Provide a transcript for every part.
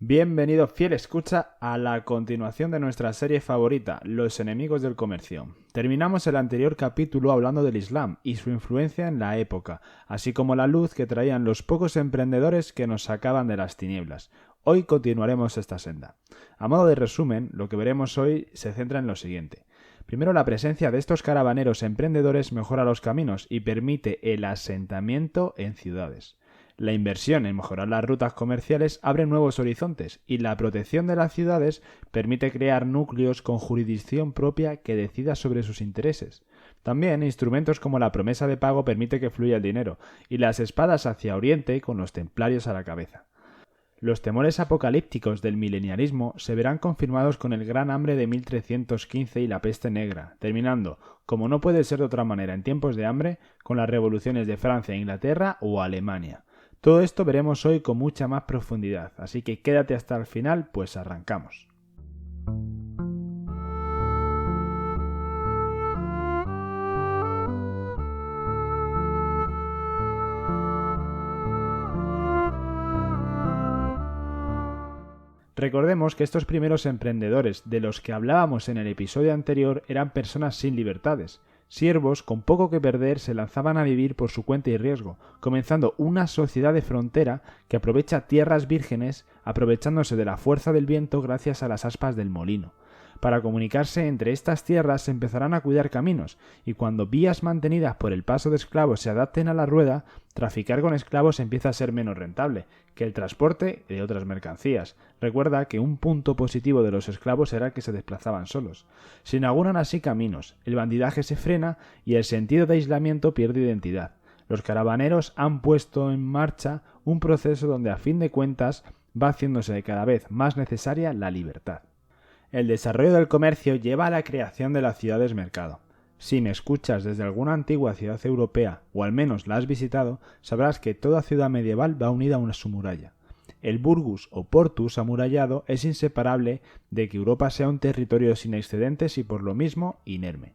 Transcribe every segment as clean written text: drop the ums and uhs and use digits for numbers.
Bienvenido, fiel escucha, a la continuación de nuestra serie favorita, Los enemigos del comercio. Terminamos el anterior capítulo hablando del Islam y su influencia en la época, así como la luz que traían los pocos emprendedores que nos sacaban de las tinieblas. Hoy continuaremos esta senda. A modo de resumen, lo que veremos hoy se centra en lo siguiente. Primero, la presencia de estos caravaneros emprendedores mejora los caminos y permite el asentamiento en ciudades. La inversión en mejorar las rutas comerciales abre nuevos horizontes y la protección de las ciudades permite crear núcleos con jurisdicción propia que decida sobre sus intereses. También instrumentos como la promesa de pago permite que fluya el dinero y las espadas hacia Oriente con los templarios a la cabeza. Los temores apocalípticos del milenialismo se verán confirmados con el Gran Hambre de 1315 y la Peste Negra, terminando, como no puede ser de otra manera en tiempos de hambre, con las revoluciones de Francia, Inglaterra o Alemania. Todo esto veremos hoy con mucha más profundidad, así que quédate hasta el final, pues arrancamos. Recordemos que estos primeros emprendedores de los que hablábamos en el episodio anterior eran personas sin libertades. Siervos con poco que perder se lanzaban a vivir por su cuenta y riesgo, comenzando una sociedad de frontera que aprovecha tierras vírgenes, aprovechándose de la fuerza del viento gracias a las aspas del molino. Para comunicarse entre estas tierras se empezarán a cuidar caminos, y cuando vías mantenidas por el paso de esclavos se adapten a la rueda, traficar con esclavos empieza a ser menos rentable que el transporte de otras mercancías. Recuerda que un punto positivo de los esclavos era que se desplazaban solos. Se inauguran así caminos, el bandidaje se frena y el sentido de aislamiento pierde identidad. Los caravaneros han puesto en marcha un proceso donde a fin de cuentas va haciéndose cada vez más necesaria la libertad. El desarrollo del comercio lleva a la creación de las ciudades-mercado. Si me escuchas desde alguna antigua ciudad europea, o al menos la has visitado, sabrás que toda ciudad medieval va unida a su muralla. El burgus o portus amurallado es inseparable de que Europa sea un territorio sin excedentes y por lo mismo inerme.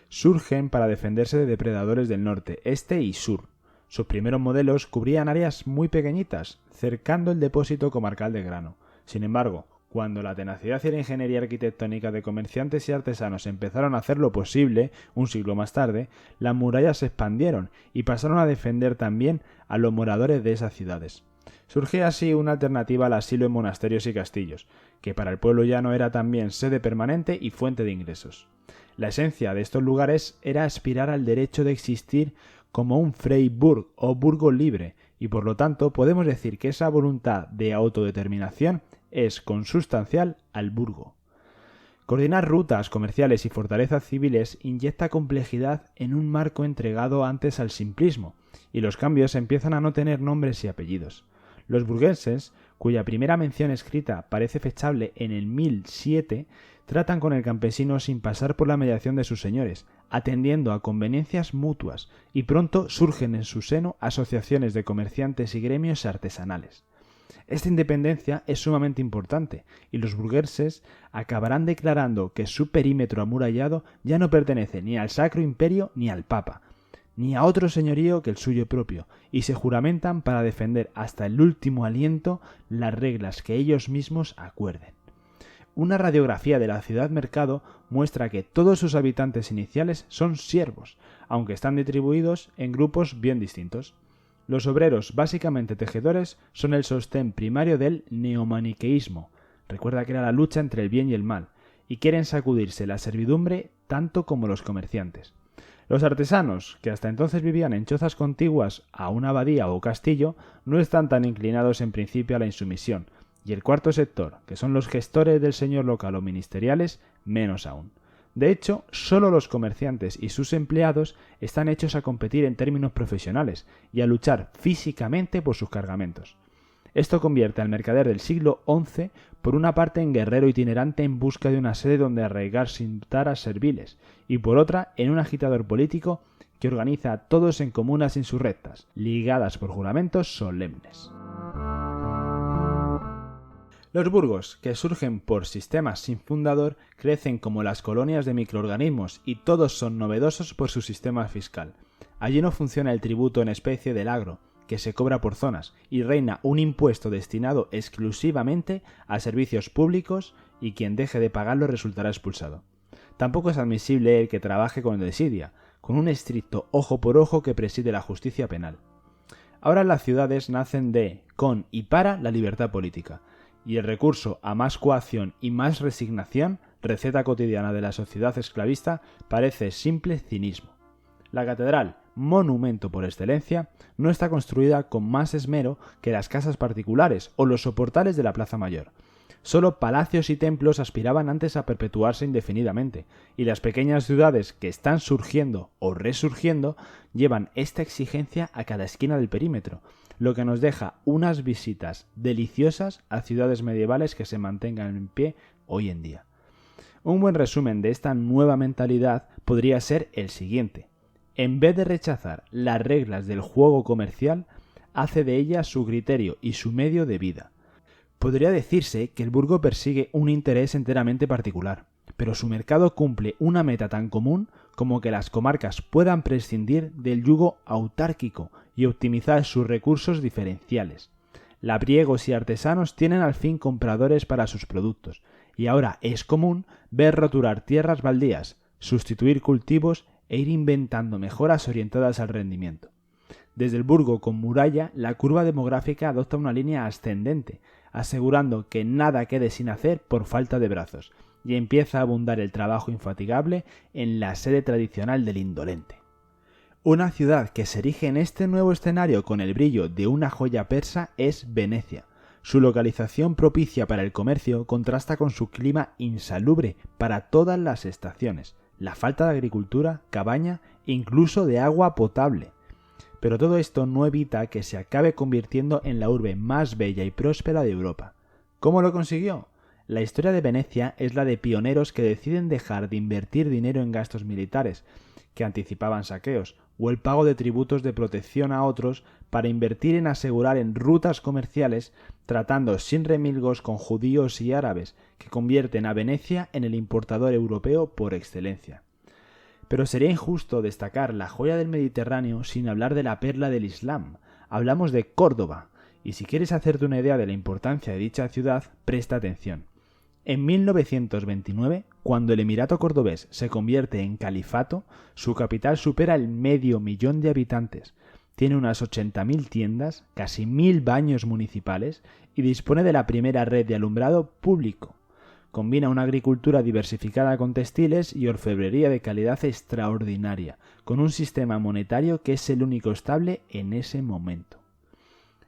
Surgen para defenderse de depredadores del norte, este y sur. Sus primeros modelos cubrían áreas muy pequeñitas, cercando el depósito comarcal de grano. Sin embargo, cuando la tenacidad y la ingeniería arquitectónica de comerciantes y artesanos empezaron a hacer lo posible, un siglo más tarde, las murallas se expandieron y pasaron a defender también a los moradores de esas ciudades. Surgía así una alternativa al asilo en monasterios y castillos, que para el pueblo llano era también sede permanente y fuente de ingresos. La esencia de estos lugares era aspirar al derecho de existir como un Freiburg o burgo libre, y por lo tanto podemos decir que esa voluntad de autodeterminación es consustancial al burgo. Coordinar rutas comerciales y fortalezas civiles inyecta complejidad en un marco entregado antes al simplismo, y los cambios empiezan a no tener nombres y apellidos. Los burgueses, cuya primera mención escrita parece fechable en el 1007, tratan con el campesino sin pasar por la mediación de sus señores, atendiendo a conveniencias mutuas, y pronto surgen en su seno asociaciones de comerciantes y gremios artesanales. Esta independencia es sumamente importante y los burgueses acabarán declarando que su perímetro amurallado ya no pertenece ni al Sacro Imperio ni al Papa, ni a otro señorío que el suyo propio, y se juramentan para defender hasta el último aliento las reglas que ellos mismos acuerden. Una radiografía de la ciudad-mercado muestra que todos sus habitantes iniciales son siervos, aunque están distribuidos en grupos bien distintos. Los obreros, básicamente tejedores, son el sostén primario del neomaniqueísmo. Recuerda que era la lucha entre el bien y el mal, y quieren sacudirse la servidumbre tanto como los comerciantes. Los artesanos, que hasta entonces vivían en chozas contiguas a una abadía o castillo, no están tan inclinados en principio a la insumisión, y el cuarto sector, que son los gestores del señor local o ministeriales, menos aún. De hecho, solo los comerciantes y sus empleados están hechos a competir en términos profesionales y a luchar físicamente por sus cargamentos. Esto convierte al mercader del siglo XI por una parte en guerrero itinerante en busca de una sede donde arraigar sin taras serviles, y por otra en un agitador político que organiza a todos en comunas insurrectas, ligadas por juramentos solemnes. Los burgos, que surgen por sistemas sin fundador, crecen como las colonias de microorganismos y todos son novedosos por su sistema fiscal. Allí no funciona el tributo en especie del agro, que se cobra por zonas y reina un impuesto destinado exclusivamente a servicios públicos y quien deje de pagarlo resultará expulsado. Tampoco es admisible el que trabaje con desidia, con un estricto ojo por ojo que preside la justicia penal. Ahora las ciudades nacen de, con y para la libertad política, y el recurso a más coacción y más resignación, receta cotidiana de la sociedad esclavista, parece simple cinismo. La catedral, monumento por excelencia, no está construida con más esmero que las casas particulares o los soportales de la Plaza Mayor. Solo palacios y templos aspiraban antes a perpetuarse indefinidamente, y las pequeñas ciudades que están surgiendo o resurgiendo llevan esta exigencia a cada esquina del perímetro, lo que nos deja unas visitas deliciosas a ciudades medievales que se mantengan en pie hoy en día. Un buen resumen de esta nueva mentalidad podría ser el siguiente. En vez de rechazar las reglas del juego comercial, hace de ellas su criterio y su medio de vida. Podría decirse que el burgo persigue un interés enteramente particular, pero su mercado cumple una meta tan común como que las comarcas puedan prescindir del yugo autárquico y optimizar sus recursos diferenciales. Labriegos y artesanos tienen al fin compradores para sus productos, y ahora es común ver roturar tierras baldías, sustituir cultivos e ir inventando mejoras orientadas al rendimiento. Desde el burgo con muralla, la curva demográfica adopta una línea ascendente, asegurando que nada quede sin hacer por falta de brazos, y empieza a abundar el trabajo infatigable en la sede tradicional del indolente. Una ciudad que se erige en este nuevo escenario con el brillo de una joya persa es Venecia. Su localización propicia para el comercio contrasta con su clima insalubre para todas las estaciones, la falta de agricultura, cabaña e incluso de agua potable. Pero todo esto no evita que se acabe convirtiendo en la urbe más bella y próspera de Europa. ¿Cómo lo consiguió? La historia de Venecia es la de pioneros que deciden dejar de invertir dinero en gastos militares, que anticipaban saqueos, o el pago de tributos de protección a otros para invertir en asegurar en rutas comerciales, tratando sin remilgos con judíos y árabes, que convierten a Venecia en el importador europeo por excelencia. Pero sería injusto destacar la joya del Mediterráneo sin hablar de la perla del Islam. Hablamos de Córdoba, y si quieres hacerte una idea de la importancia de dicha ciudad, presta atención. En 1929, cuando el Emirato Cordobés se convierte en califato, su capital supera el 500.000 de habitantes, tiene unas 80.000 tiendas, casi 1.000 baños municipales y dispone de la primera red de alumbrado público. Combina una agricultura diversificada con textiles y orfebrería de calidad extraordinaria, con un sistema monetario que es el único estable en ese momento.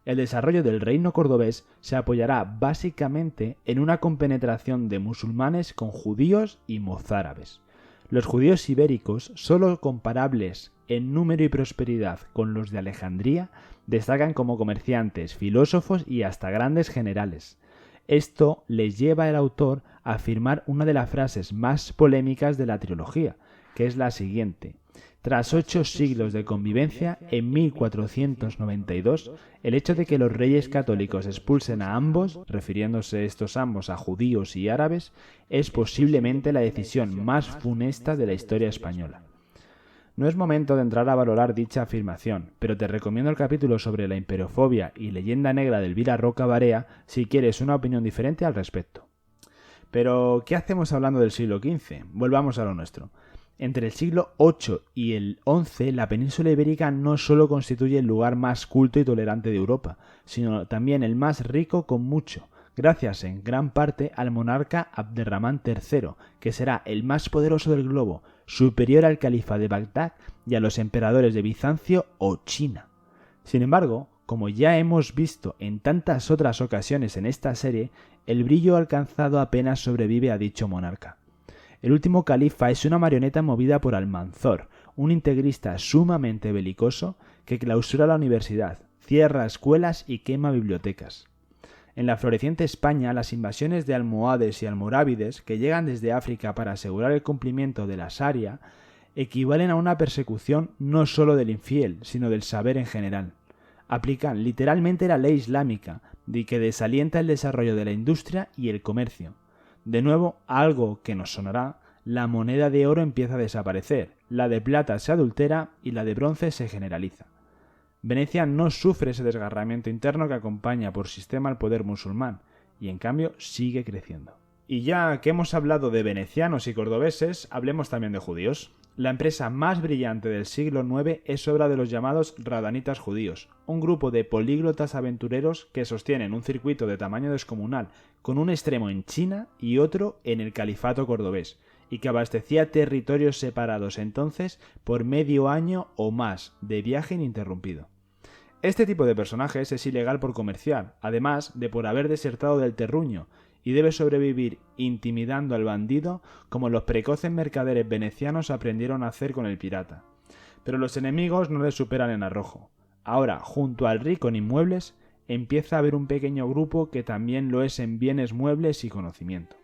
El desarrollo del reino cordobés se apoyará básicamente en una compenetración de musulmanes con judíos y mozárabes. Los judíos ibéricos, solo comparables en número y prosperidad con los de Alejandría, destacan como comerciantes, filósofos y hasta grandes generales. Esto les lleva al autor a afirmar una de las frases más polémicas de la trilogía, que es la siguiente. Tras 8 siglos de convivencia, en 1492, el hecho de que los reyes católicos expulsen a ambos, refiriéndose estos ambos a judíos y árabes, es posiblemente la decisión más funesta de la historia española. No es momento de entrar a valorar dicha afirmación, pero te recomiendo el capítulo sobre la imperiofobia y leyenda negra de Elvira Roca Barea si quieres una opinión diferente al respecto. Pero, ¿qué hacemos hablando del siglo XV? Volvamos a lo nuestro. Entre el siglo VIII y el XI, la península ibérica no solo constituye el lugar más culto y tolerante de Europa, sino también el más rico con mucho, gracias en gran parte al monarca Abderramán III, que será el más poderoso del globo, superior al califa de Bagdad y a los emperadores de Bizancio o China. Sin embargo, como ya hemos visto en tantas otras ocasiones en esta serie, el brillo alcanzado apenas sobrevive a dicho monarca. El último califa es una marioneta movida por Almanzor, un integrista sumamente belicoso que clausura la universidad, cierra escuelas y quema bibliotecas. En la floreciente España, las invasiones de almohades y almorávides que llegan desde África para asegurar el cumplimiento de la Sharia equivalen a una persecución no solo del infiel, sino del saber en general. Aplican literalmente la ley islámica, de que desalienta el desarrollo de la industria y el comercio. De nuevo, algo que nos sonará, la moneda de oro empieza a desaparecer, la de plata se adultera y la de bronce se generaliza. Venecia no sufre ese desgarramiento interno que acompaña por sistema al poder musulmán, y en cambio sigue creciendo. Y ya que hemos hablado de venecianos y cordobeses, hablemos también de judíos. La empresa más brillante del siglo IX es obra de los llamados radanitas judíos, un grupo de políglotas aventureros que sostienen un circuito de tamaño descomunal, con un extremo en China y otro en el Califato cordobés, y que abastecía territorios separados entonces por medio año o más de viaje ininterrumpido. Este tipo de personajes es ilegal por comerciar, además de por haber desertado del terruño, y debe sobrevivir intimidando al bandido como los precoces mercaderes venecianos aprendieron a hacer con el pirata. Pero los enemigos no le superan en arrojo. Ahora, junto al rico en inmuebles, empieza a haber un pequeño grupo que también lo es en bienes muebles y conocimiento.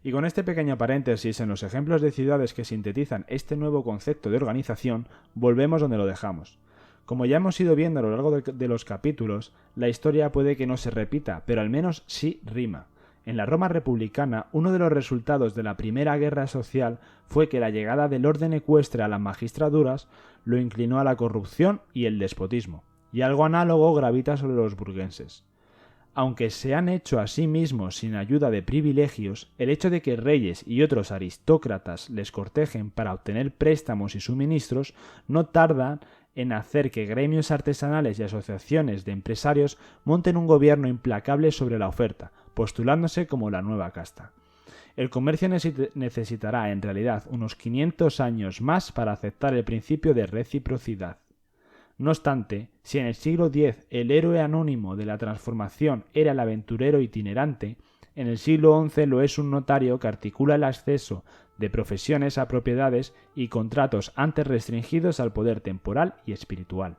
Y con este pequeño paréntesis en los ejemplos de ciudades que sintetizan este nuevo concepto de organización, volvemos donde lo dejamos. Como ya hemos ido viendo a lo largo de los capítulos, la historia puede que no se repita, pero al menos sí rima. En la Roma republicana, uno de los resultados de la Primera Guerra Social fue que la llegada del orden ecuestre a las magistraturas lo inclinó a la corrupción y el despotismo, y algo análogo gravita sobre los burgueses. Aunque se han hecho a sí mismos sin ayuda de privilegios, el hecho de que reyes y otros aristócratas les cortejen para obtener préstamos y suministros no tardan en hacer que gremios artesanales y asociaciones de empresarios monten un gobierno implacable sobre la oferta, postulándose como la nueva casta. El comercio necesitará en realidad unos 500 años más para aceptar el principio de reciprocidad. No obstante, si en el siglo X el héroe anónimo de la transformación era el aventurero itinerante, en el siglo XI lo es un notario que articula el acceso de profesiones a propiedades y contratos antes restringidos al poder temporal y espiritual.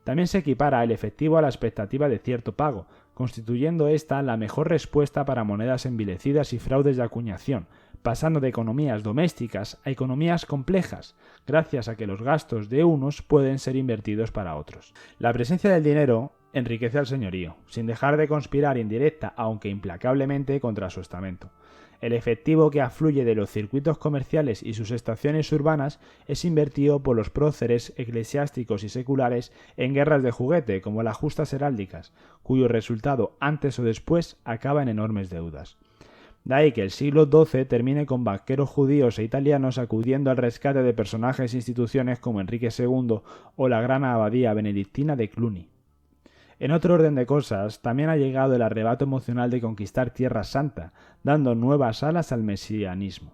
También se equipara el efectivo a la expectativa de cierto pago, constituyendo esta la mejor respuesta para monedas envilecidas y fraudes de acuñación, pasando de economías domésticas a economías complejas, gracias a que los gastos de unos pueden ser invertidos para otros. La presencia del dinero enriquece al señorío, sin dejar de conspirar indirecta, aunque implacablemente, contra su estamento. El efectivo que afluye de los circuitos comerciales y sus estaciones urbanas es invertido por los próceres eclesiásticos y seculares en guerras de juguete, como las justas heráldicas, cuyo resultado antes o después acaba en enormes deudas. De ahí que el siglo XII termine con banqueros judíos e italianos acudiendo al rescate de personajes e instituciones como Enrique II o la gran abadía benedictina de Cluny. En otro orden de cosas, también ha llegado el arrebato emocional de conquistar Tierra Santa, dando nuevas alas al mesianismo.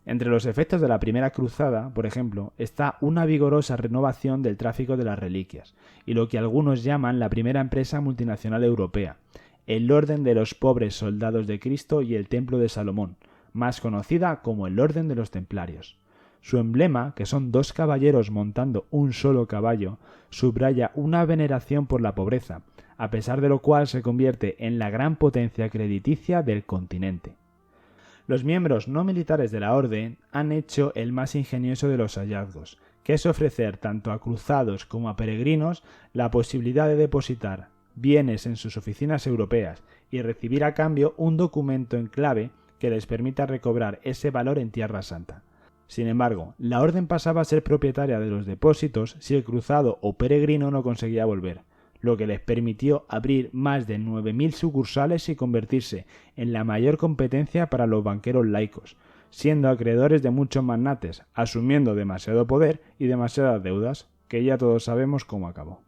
Entre los efectos de la Primera Cruzada, por ejemplo, está una vigorosa renovación del tráfico de las reliquias, y lo que algunos llaman la primera empresa multinacional europea, el Orden de los Pobres Soldados de Cristo y el Templo de Salomón, más conocida como el Orden de los Templarios. Su emblema, que son dos caballeros montando un solo caballo, subraya una veneración por la pobreza, a pesar de lo cual se convierte en la gran potencia crediticia del continente. Los miembros no militares de la orden han hecho el más ingenioso de los hallazgos, que es ofrecer tanto a cruzados como a peregrinos la posibilidad de depositar bienes en sus oficinas europeas y recibir a cambio un documento en clave que les permita recobrar ese valor en Tierra Santa. Sin embargo, la orden pasaba a ser propietaria de los depósitos si el cruzado o peregrino no conseguía volver, lo que les permitió abrir más de 9.000 sucursales y convertirse en la mayor competencia para los banqueros laicos, siendo acreedores de muchos magnates, asumiendo demasiado poder y demasiadas deudas, que ya todos sabemos cómo acabó.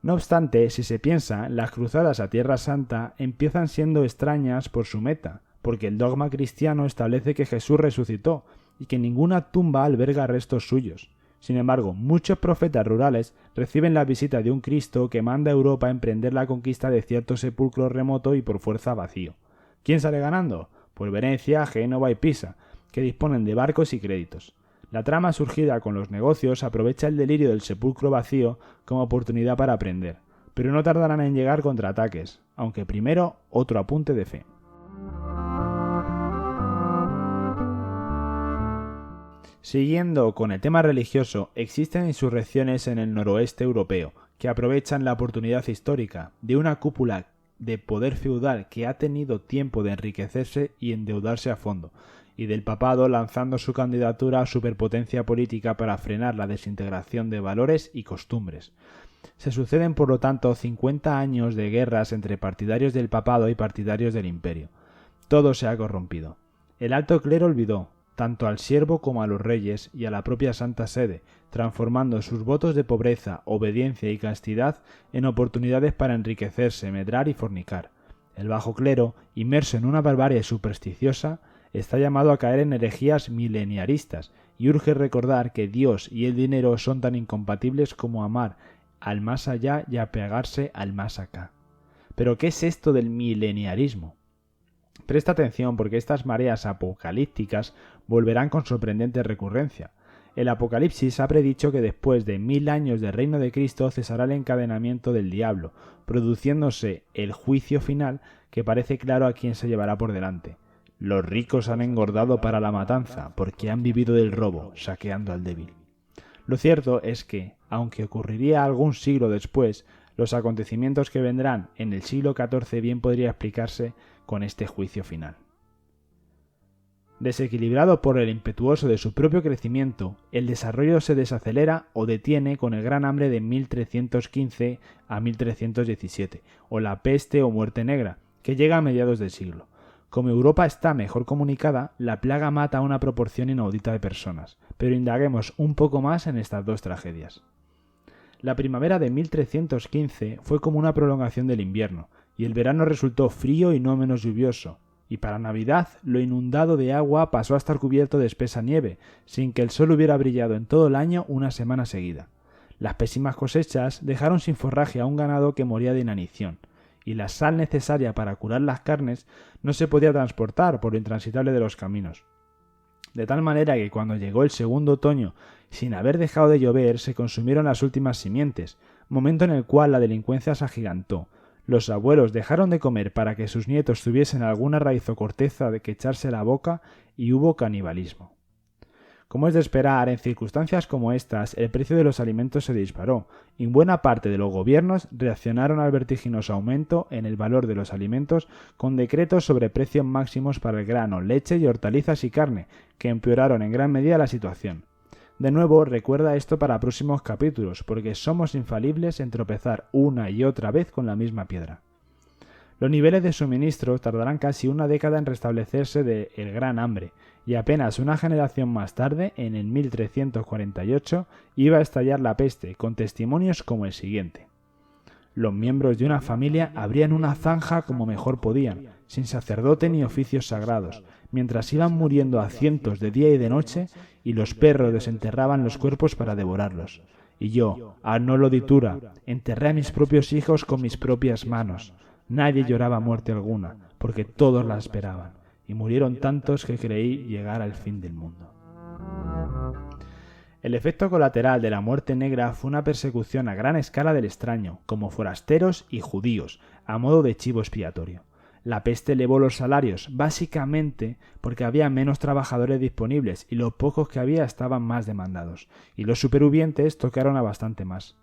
No obstante, si se piensa, las cruzadas a Tierra Santa empiezan siendo extrañas por su meta, porque el dogma cristiano establece que Jesús resucitó y que ninguna tumba alberga restos suyos. Sin embargo, muchos profetas rurales reciben la visita de un Cristo que manda a Europa a emprender la conquista de cierto sepulcro remoto y por fuerza vacío. ¿Quién sale ganando? Pues Venecia, Génova y Pisa, que disponen de barcos y créditos. La trama surgida con los negocios aprovecha el delirio del sepulcro vacío como oportunidad para aprender, pero no tardarán en llegar contraataques, aunque primero otro apunte de fe. Siguiendo con el tema religioso, existen insurrecciones en el noroeste europeo que aprovechan la oportunidad histórica de una cúpula de poder feudal que ha tenido tiempo de enriquecerse y endeudarse a fondo, y del papado lanzando su candidatura a superpotencia política para frenar la desintegración de valores y costumbres. Se suceden, por lo tanto, 50 años de guerras entre partidarios del papado y partidarios del imperio. Todo se ha corrompido. El alto clero olvidó, tanto al siervo como a los reyes y a la propia Santa Sede, transformando sus votos de pobreza, obediencia y castidad en oportunidades para enriquecerse, medrar y fornicar. El bajo clero, inmerso en una barbarie supersticiosa, está llamado a caer en herejías mileniaristas, y urge recordar que Dios y el dinero son tan incompatibles como amar al más allá y apegarse al más acá. ¿Pero qué es esto del mileniarismo? Presta atención porque estas mareas apocalípticas volverán con sorprendente recurrencia. El Apocalipsis ha predicho que después de 1000 años del reino de Cristo cesará el encadenamiento del diablo, produciéndose el juicio final que parece claro a quién se llevará por delante. Los ricos han engordado para la matanza porque han vivido del robo, saqueando al débil. Lo cierto es que, aunque ocurriría algún siglo después, los acontecimientos que vendrán en el siglo XIV bien podría explicarse con este juicio final. Desequilibrado por el impetuoso de su propio crecimiento, el desarrollo se desacelera o detiene con el gran hambre de 1315 a 1317, o la peste o muerte negra, que llega a mediados del siglo. Como Europa está mejor comunicada, la plaga mata a una proporción inaudita de personas, pero indaguemos un poco más en estas dos tragedias. La primavera de 1315 fue como una prolongación del invierno, y el verano resultó frío y no menos lluvioso, y para Navidad lo inundado de agua pasó a estar cubierto de espesa nieve, sin que el sol hubiera brillado en todo el año una semana seguida. Las pésimas cosechas dejaron sin forraje a un ganado que moría de inanición, y la sal necesaria para curar las carnes no se podía transportar por lo intransitable de los caminos. De tal manera que cuando llegó el segundo otoño, sin haber dejado de llover, se consumieron las últimas simientes, momento en el cual la delincuencia se agigantó. Los abuelos dejaron de comer para que sus nietos tuviesen alguna raíz o corteza de que echarse a la boca y hubo canibalismo. Como es de esperar, en circunstancias como estas, el precio de los alimentos se disparó, y buena parte de los gobiernos reaccionaron al vertiginoso aumento en el valor de los alimentos con decretos sobre precios máximos para el grano, leche y hortalizas y carne, que empeoraron en gran medida la situación. De nuevo, recuerda esto para próximos capítulos, porque somos infalibles en tropezar una y otra vez con la misma piedra. Los niveles de suministro tardarán casi una década en restablecerse del gran hambre, y apenas una generación más tarde, en el 1348, iba a estallar la peste, con testimonios como el siguiente. Los miembros de una familia abrían una zanja como mejor podían, sin sacerdote ni oficios sagrados, mientras iban muriendo a cientos de día y de noche, y los perros desenterraban los cuerpos para devorarlos. Y yo, a nolo ditura, enterré a mis propios hijos con mis propias manos. Nadie lloraba muerte alguna, porque todos la esperaban, y murieron tantos que creí llegar al fin del mundo. El efecto colateral de la muerte negra fue una persecución a gran escala del extraño, como forasteros y judíos, a modo de chivo expiatorio. La peste elevó los salarios, básicamente porque había menos trabajadores disponibles y los pocos que había estaban más demandados, y los supervivientes tocaron a bastante más.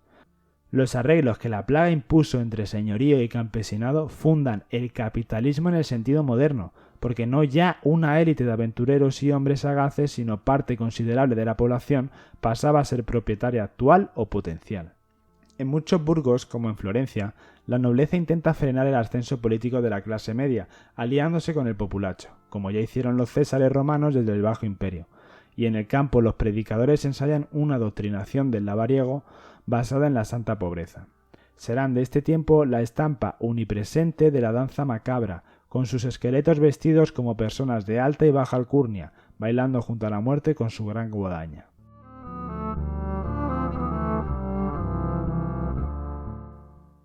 Los arreglos que la plaga impuso entre señorío y campesinado fundan el capitalismo en el sentido moderno, porque no ya una élite de aventureros y hombres sagaces, sino parte considerable de la población pasaba a ser propietaria actual o potencial. En muchos burgos, como en Florencia, la nobleza intenta frenar el ascenso político de la clase media, aliándose con el populacho, como ya hicieron los césares romanos desde el Bajo Imperio. Y en el campo los predicadores ensayan una doctrinación del lavariego basada en la santa pobreza. Serán de este tiempo la estampa unipresente de la danza macabra, con sus esqueletos vestidos como personas de alta y baja alcurnia, bailando junto a la muerte con su gran guadaña.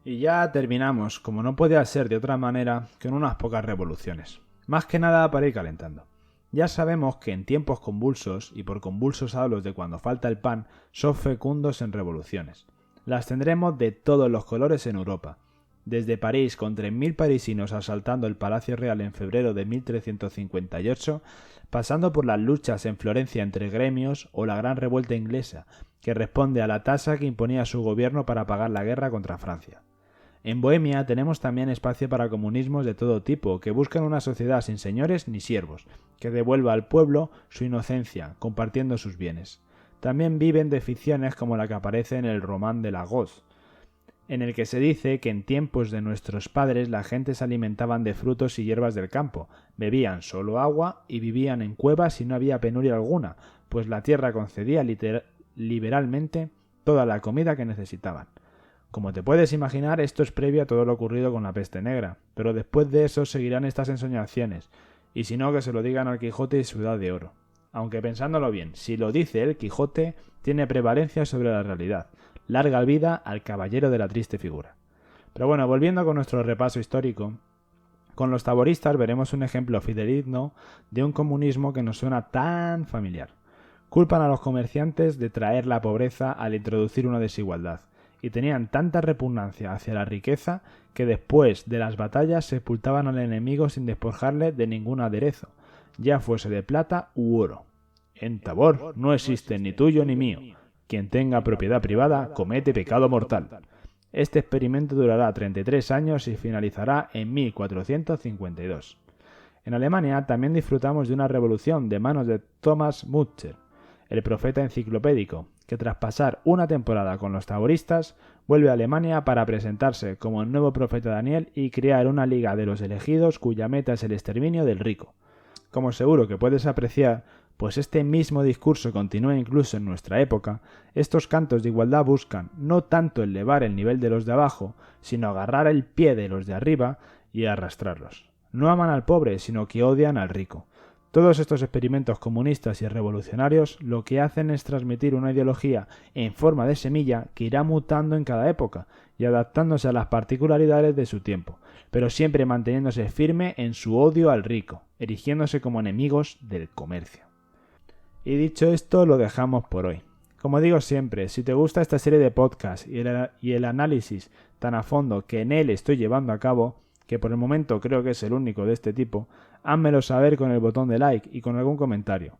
Y ya terminamos, como no podía ser de otra manera, con unas pocas revoluciones. Más que nada para ir calentando. Ya sabemos que en tiempos convulsos, y por convulsos hablo de cuando falta el pan, son fecundos en revoluciones. Las tendremos de todos los colores en Europa. desde París con 3.000 parisinos asaltando el Palacio Real en febrero de 1358, pasando por las luchas en Florencia entre gremios o la Gran Revuelta Inglesa, que responde a la tasa que imponía su gobierno para pagar la guerra contra Francia. En Bohemia tenemos también espacio para comunismos de todo tipo, que buscan una sociedad sin señores ni siervos, que devuelva al pueblo su inocencia, compartiendo sus bienes. También viven de ficciones como la que aparece en el Román de Lagos, en el que se dice que en tiempos de nuestros padres la gente se alimentaban de frutos y hierbas del campo, bebían solo agua y vivían en cuevas y no había penuria alguna, pues la tierra concedía liberalmente toda la comida que necesitaban. Como te puedes imaginar, esto es previo a todo lo ocurrido con la peste negra, pero después de eso seguirán estas ensoñaciones, y si no, que se lo digan al Quijote y su Edad de Oro. Aunque pensándolo bien, si lo dice el Quijote, tiene prevalencia sobre la realidad. Larga vida al caballero de la triste figura. Pero bueno, volviendo con nuestro repaso histórico, con los taboristas veremos un ejemplo fidedigno de un comunismo que nos suena tan familiar. Culpan a los comerciantes de traer la pobreza al introducir una desigualdad, y tenían tanta repugnancia hacia la riqueza que después de las batallas sepultaban al enemigo sin despojarle de ningún aderezo, ya fuese de plata u oro. En Tabor no existe ni tuyo ni mío. Quien tenga propiedad privada comete pecado mortal. Este experimento durará 33 años y finalizará en 1452. En Alemania también disfrutamos de una revolución de manos de Thomas Müntzer, el profeta enciclopédico, que tras pasar una temporada con los taboristas, vuelve a Alemania para presentarse como el nuevo profeta Daniel y crear una liga de los elegidos cuya meta es el exterminio del rico. Como seguro que puedes apreciar, pues este mismo discurso continúa incluso en nuestra época, estos cantos de igualdad buscan no tanto elevar el nivel de los de abajo, sino agarrar el pie de los de arriba y arrastrarlos. No aman al pobre, sino que odian al rico. Todos estos experimentos comunistas y revolucionarios lo que hacen es transmitir una ideología en forma de semilla que irá mutando en cada época y adaptándose a las particularidades de su tiempo, pero siempre manteniéndose firme en su odio al rico, erigiéndose como enemigos del comercio. Y dicho esto, lo dejamos por hoy. Como digo siempre, si te gusta esta serie de podcasts y el análisis tan a fondo que en él estoy llevando a cabo, que por el momento creo que es el único de este tipo, házmelo saber con el botón de like y con algún comentario.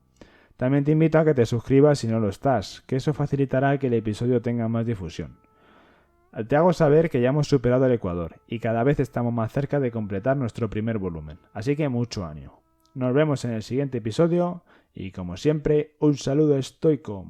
También te invito a que te suscribas si no lo estás, que eso facilitará que el episodio tenga más difusión. Te hago saber que ya hemos superado el Ecuador y cada vez estamos más cerca de completar nuestro primer volumen, así que mucho ánimo. Nos vemos en el siguiente episodio y como siempre, un saludo estoico.